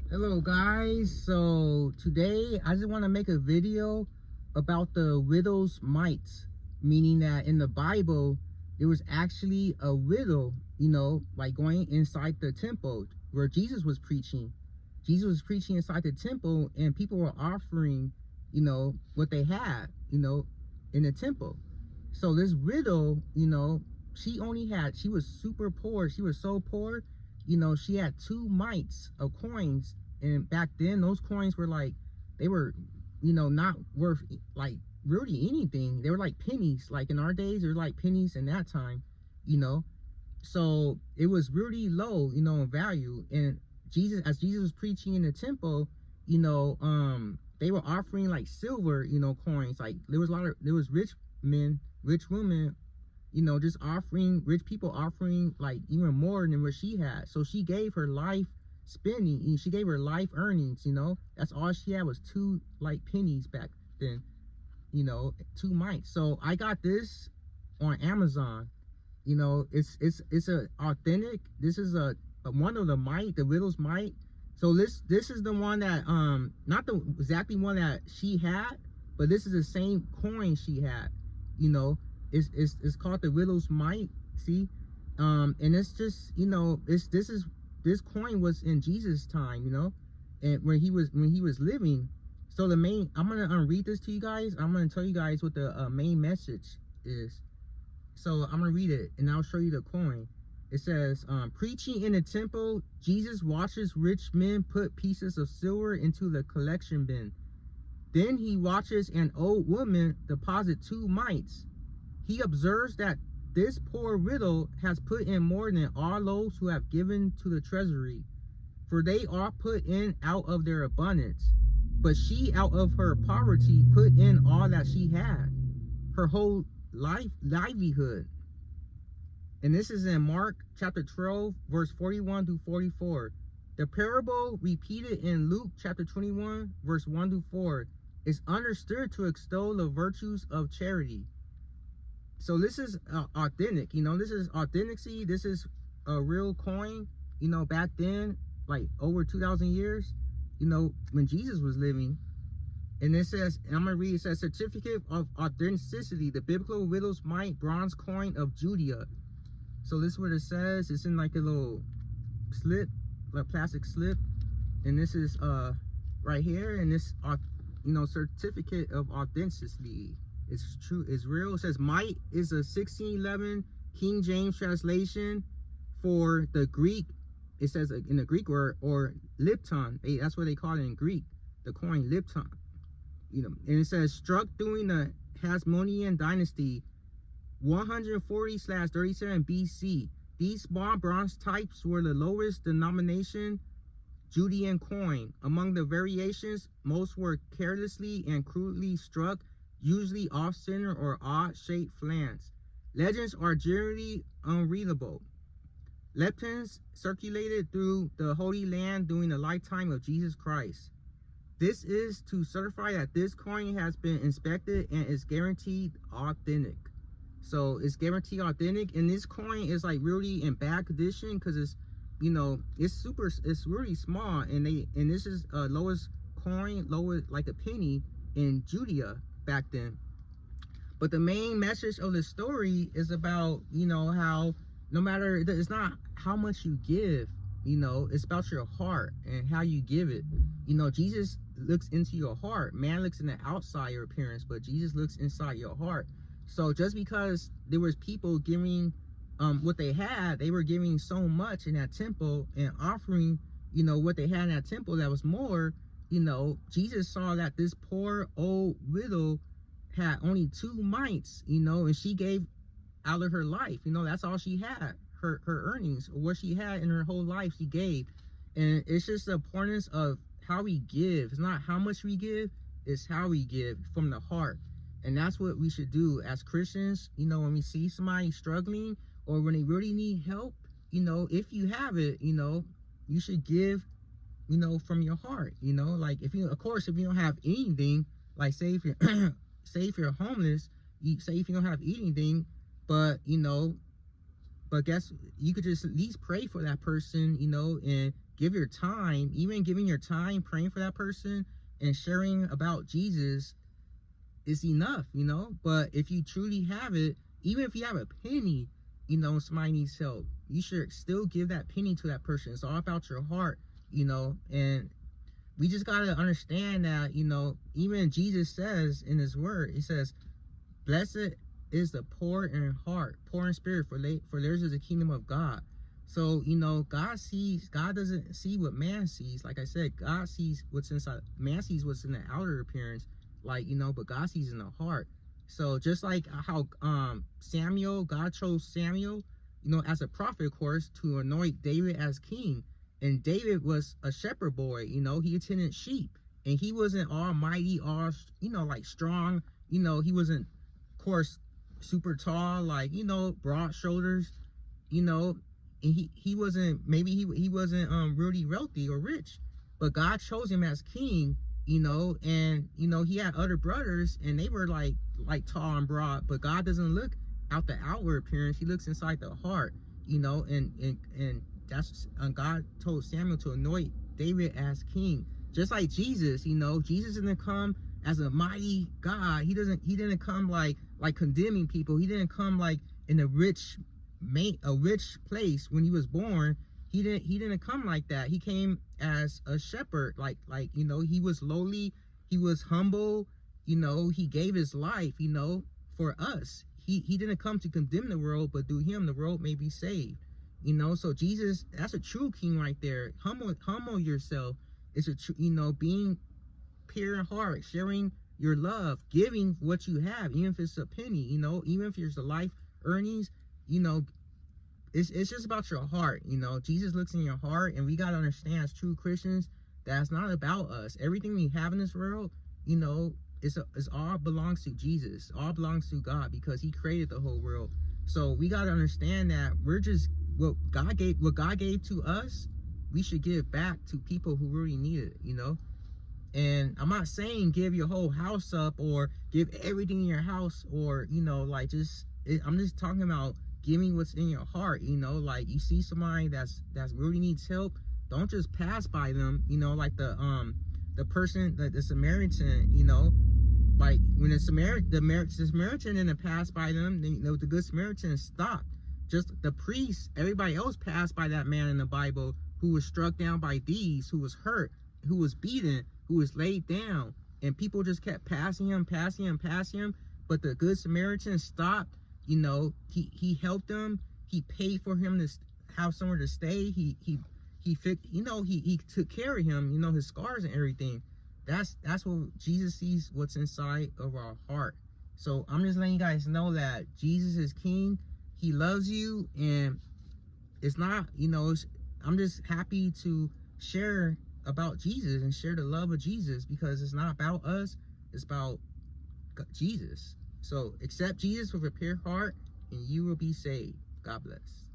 Hello guys, so today I just want to make a video about the widow's mite, meaning that in the Bible there was actually a widow, like going inside the temple where Jesus was preaching. Jesus was preaching inside the temple and people were offering, what they had, in the temple. So this widow, she was super poor. She was so poor, she had 2 mites of coins. And back then, those coins were like, they were, not worth like really anything. They were like pennies. Like in our days, they were like pennies in that time, you know. So it was really low, in value. And as Jesus was preaching in the temple, they were offering like silver, coins. Like there was rich men, rich women, just offering, rich people offering like even more than what she had. So she gave her life spending, and she gave her life earnings, that's all she had was 2 like pennies back then, 2 mites. So I got this on Amazon. It's a authentic. This is a one of the widow's mite. So this is the one that not the exactly one that she had, but this is the same coin she had. It's called the widow's mite. See, and it's just, this coin was in Jesus' time, and when he was living. So I'm gonna read this to you guys. I'm gonna tell you guys what the main message is. So I'm gonna read it and I'll show you the coin. It says, preaching in the temple, Jesus watches rich men put pieces of silver into the collection bin. Then he watches an old woman deposit 2 mites. He observes that this poor widow has put in more than all those who have given to the treasury, for they all put in out of their abundance. But she, out of her poverty, put in all that she had, her whole livelihood. And this is in Mark chapter 12, verse 41 through 44. The parable repeated in Luke chapter 21, verse 1 through 4 is understood to extol the virtues of charity. So this is authentic, this is authenticity. This is a real coin, back then, like over 2,000 years, when Jesus was living. And it says, and I'm going to read, it says, certificate of authenticity, the biblical widow's mite bronze coin of Judea. So this is what it says. It's in like a little slip, like plastic slip. And this is right here, and this, certificate of authenticity. It's true, it's real. It says mite is a 1611 King James translation for the Greek. It says in the Greek word, or lipton. That's what they call it in Greek, the coin lipton. And it says struck during the Hasmonean dynasty 140/37 BC. These small bronze types were the lowest denomination Judean coin. Among the variations, most were carelessly and crudely struck, usually off-center or odd-shaped flants. Legends are generally unreadable. Leptons circulated through the Holy Land during the lifetime of Jesus Christ. This is to certify that this coin has been inspected and is guaranteed authentic. So it's guaranteed authentic, and this coin is like really in bad condition because it's, it's really small, and this is lowest coin, lowest like a penny in Judea back then. But the main message of the story is about, how no matter, it's not how much you give, it's about your heart and how you give it. Jesus looks into your heart. Man looks in the outside, your appearance, but Jesus looks inside your heart. So just because there was people giving what they had, they were giving so much in that temple and offering, what they had in that temple that was more, Jesus saw that this poor old widow had only 2 mites, and she gave out of her life, that's all she had, her earnings, what she had in her whole life, she gave. And it's just the importance of how we give. It's not how much we give, it's how we give from the heart. And that's what we should do as Christians. When we see somebody struggling or when they really need help, if you have it, you should give, from your heart. Like if you, of course, if you don't have anything, like say if you're say if you're homeless, say if you don't have anything, but guess you could just at least pray for that person, and give your time, even giving your time praying for that person and sharing about Jesus is enough, you know. But if you truly have it, even if you have a penny, you know, somebody needs help, you should still give that penny to that person. It's all about your heart, you know. And we just got to understand that, you know, even Jesus says in his word, he says, blessed is the poor in heart, poor in spirit, for theirs is the kingdom of God. So, you know, God doesn't see what man sees. Like I said, God sees what's inside. Man sees what's in the outer appearance, like, you know, but God sees in the heart. So just like how God chose Samuel, you know, as a prophet, of course, to anoint David as king. And David was a shepherd boy, you know, he attended sheep. And he wasn't almighty, all, you know, like strong. You know, he wasn't, of course, super tall, like, you know, broad shoulders, you know. And he wasn't, maybe he wasn't really wealthy or rich, but God chose him as king, you know. And you know, he had other brothers and they were like tall and broad, but God doesn't look out the outward appearance, he looks inside the heart, you know. And that's God told Samuel to anoint David as king. Just like Jesus, you know, Jesus didn't come as a mighty God. He didn't come like condemning people. He didn't come like in a rich place when he was born. He didn't come like that. He came as a shepherd, like you know, he was lowly, he was humble, you know, he gave his life, you know, for us. He didn't come to condemn the world, but through him the world may be saved, you know. So Jesus, that's a true king right there. Humble yourself. It's a true, you know, being pure in heart, sharing your love, giving what you have, even if it's a penny, you know, even if it's the life earnings, you know. It's just about your heart, you know. Jesus looks in your heart, and we got to understand as true Christians that it's not about us. Everything we have in this world, you know, it's all belongs to Jesus. All belongs to God, because he created the whole world. So we got to understand that we're just, what God gave to us, we should give back to people who really need it, you know. And I'm not saying give your whole house up or give everything in your house, or, you know, like I'm just talking about giving what's in your heart, you know. Like, you see somebody that's really needs help, don't just pass by them, you know. Like the person, the Samaritan, you know, like when the Samaritan didn't pass by them, then, you know, the good Samaritan stopped. Just the priest, everybody else passed by that man in the Bible who was struck down by thieves, who was hurt, who was beaten, who was laid down, and people just kept passing him. But the good Samaritan stopped, you know. He helped them. He paid for him to have somewhere to stay. He fixed, you know, he took care of him, you know, his scars and everything. That's what Jesus sees, what's inside of our heart. So I'm just letting you guys know that Jesus is king. He loves you, and it's not, you know, I'm just happy to share about Jesus and share the love of Jesus, because it's not about us, it's about Jesus. So accept Jesus with a pure heart and you will be saved. God bless.